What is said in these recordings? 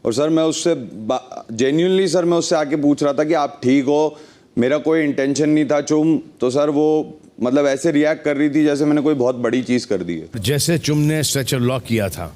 और सर मैं उससे जेन्युइनली सर मैं उससे आके पूछ रहा था कि आप ठीक हो, मेरा कोई इंटेंशन नहीं था चुम, तो सर वो मतलब ऐसे रिएक्ट कर रही थी जैसे मैंने कोई बहुत बड़ी चीज़ कर दी है। जैसे चुम ने स्ट्रेचर लॉक किया था,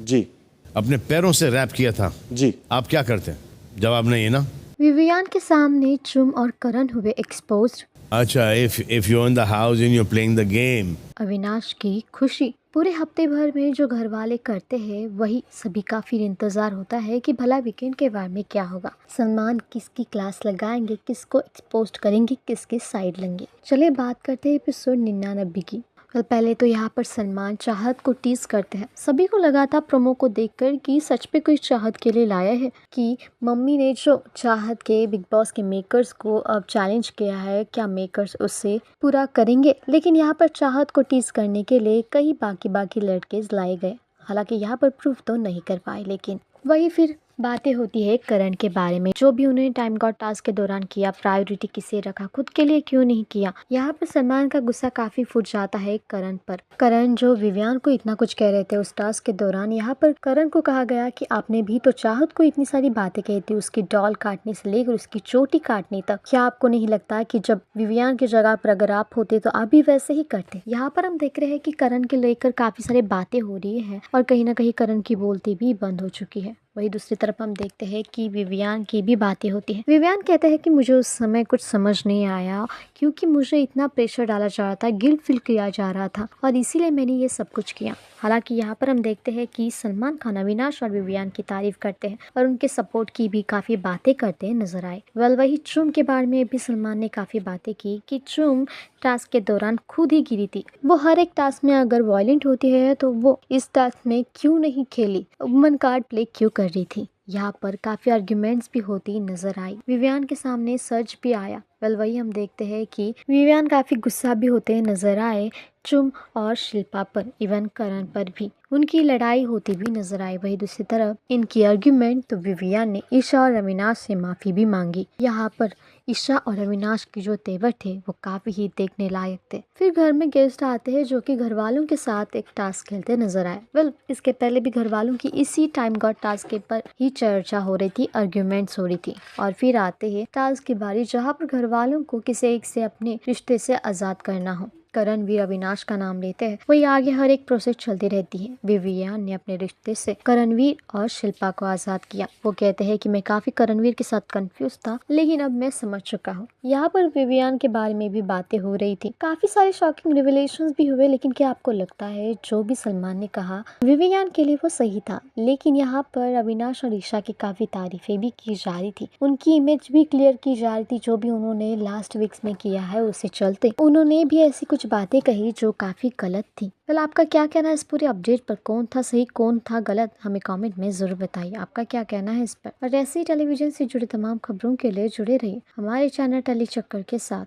जी अपने पैरों से रैप किया था, जी। आप क्या करते? जवाब नहीं है ना? विवियान के सामने चुम और करण हुए एक्सपोज्ड। अच्छा, if you in the house and you playing the game. Avinash की खुशी। पूरे हफ्ते भर में जो घर वाले करते हैं वही सभी का फिर इंतजार होता है कि भला वीकेंड के बार में क्या होगा। सलमान किसकी क्लास लगाएंगे, किसको एक्सपोज करेंगे, किसकी साइड लेंगे। चले बात करते हैं एपिसोड 99 की। पहले तो यहाँ पर सलमान चाहत को टीज करते हैं। सभी को लगा था प्रोमो को देखकर कि सच पे कोई चाहत के लिए लाया है, कि मम्मी ने जो चाहत के बिग बॉस के मेकर्स को अब चैलेंज किया है, क्या मेकर्स उससे पूरा करेंगे। लेकिन यहाँ पर चाहत को टीज करने के लिए कई बाकी लड़के लाए गए। हालांकि यहाँ पर प्रूफ तो नहीं कर पाए। लेकिन वही फिर बातें होती है करण के बारे में, जो भी उन्होंने टाइम गॉड टास्क के दौरान किया, प्रायोरिटी किसे रखा, खुद के लिए क्यों नहीं किया। यहाँ पर सलमान का गुस्सा काफी फूट जाता है करण पर। करण जो विवियान को इतना कुछ कह रहे थे उस टास्क के दौरान, यहाँ पर करण को कहा गया कि आपने भी तो चाहत को इतनी सारी बातें कही थी, उसकी डॉल काटने से लेकर उसकी चोटी काटने तक। क्या आपको नहीं लगता कि जब विवियान की जगह पर अगर आप होते तो आप भी वैसे ही करते। यहाँ पर हम देख रहे हैं कि करण के लेकर काफी सारी बातें हो रही है और कहीं ना कहीं करण की बोलती भी बंद हो चुकी है। वही दूसरी तरफ हम देखते हैं कि विवियान की भी बातें होती हैं। विवियान कहते हैं कि मुझे उस समय कुछ समझ नहीं आया, क्योंकि मुझे इतना प्रेशर डाला जा रहा था, गिल्ट फील किया जा रहा था और इसीलिए मैंने ये सब कुछ किया। हालांकि यहाँ पर हम देखते हैं कि सलमान खान अविनाश और विवियान की तारीफ करते हैं और उनके सपोर्ट की भी काफी बातें करते हैं नजर आए। वही चुम के बारे में भी सलमान ने काफी बातें की कि चुम टास्क के दौरान खुद ही गिरी थी। वो हर एक टास्क में अगर वायलेंट होती है तो वो इस टास्क में क्यों नहीं खेली, वुमन कार्ड प्ले क्यों कर रही थी। यहाँ पर काफी आर्ग्यूमेंट्स भी होती नजर आई। विवियान के सामने सच भी आया। वही हम देखते हैं कि विवियान काफी गुस्सा भी होते नजर आए चुम और शिल्पा पर, इवन करण पर भी उनकी लड़ाई होती भी नजर आई। वही दूसरी तरफ इनकी आर्ग्यूमेंट तो विवियान ने ईशा और अविनाश से माफी भी मांगी। यहाँ पर ईशा और अविनाश की जो तेवर थे वो काफी ही देखने लायक थे। फिर घर में गेस्ट आते हैं जो कि घर वालों के साथ एक टास्क खेलते नजर आए। इसके पहले भी घर वालों की इसी टाइम गॉड टास्क के पर ही चर्चा हो रही थी, आर्ग्यूमेंट्स हो रही थी। और फिर आते हैं टास्क की बारी जहाँ पर घर वालों को किसी एक से अपने रिश्ते से आजाद करना हो। करणवीर अविनाश का नाम लेते हैं, वही आगे हर एक प्रोसेस चलती रहती है। विवियान ने अपने रिश्ते से करणवीर और शिल्पा को आजाद किया। वो कहते हैं कि मैं काफी करणवीर के साथ कंफ्यूज था, लेकिन अब मैं समझ चुका हूँ। यहाँ पर विवियान के बारे में भी बातें हो रही थी, काफी सारे शॉकिंग रिविलेशंस भी हुए। लेकिन क्या आपको लगता है जो भी सलमान ने कहा विवियान के लिए वो सही था? लेकिन यहाँ पर अविनाश और ईशा की काफी तारीफें भी की जा रही थी, उनकी इमेज भी क्लियर की जा रही थी। जो भी उन्होंने लास्ट वीक्स में किया है उससे चलते उन्होंने भी ऐसी कुछ बातें कही जो काफी गलत थी। आपका क्या कहना है इस पूरे अपडेट पर? कौन था सही, कौन था गलत? हमें कमेंट में जरूर बताइए आपका क्या कहना है इस पर। और ऐसे ही टेलीविजन से जुड़े तमाम खबरों के लिए जुड़े रहिए हमारे चैनल टेली चक्कर के साथ।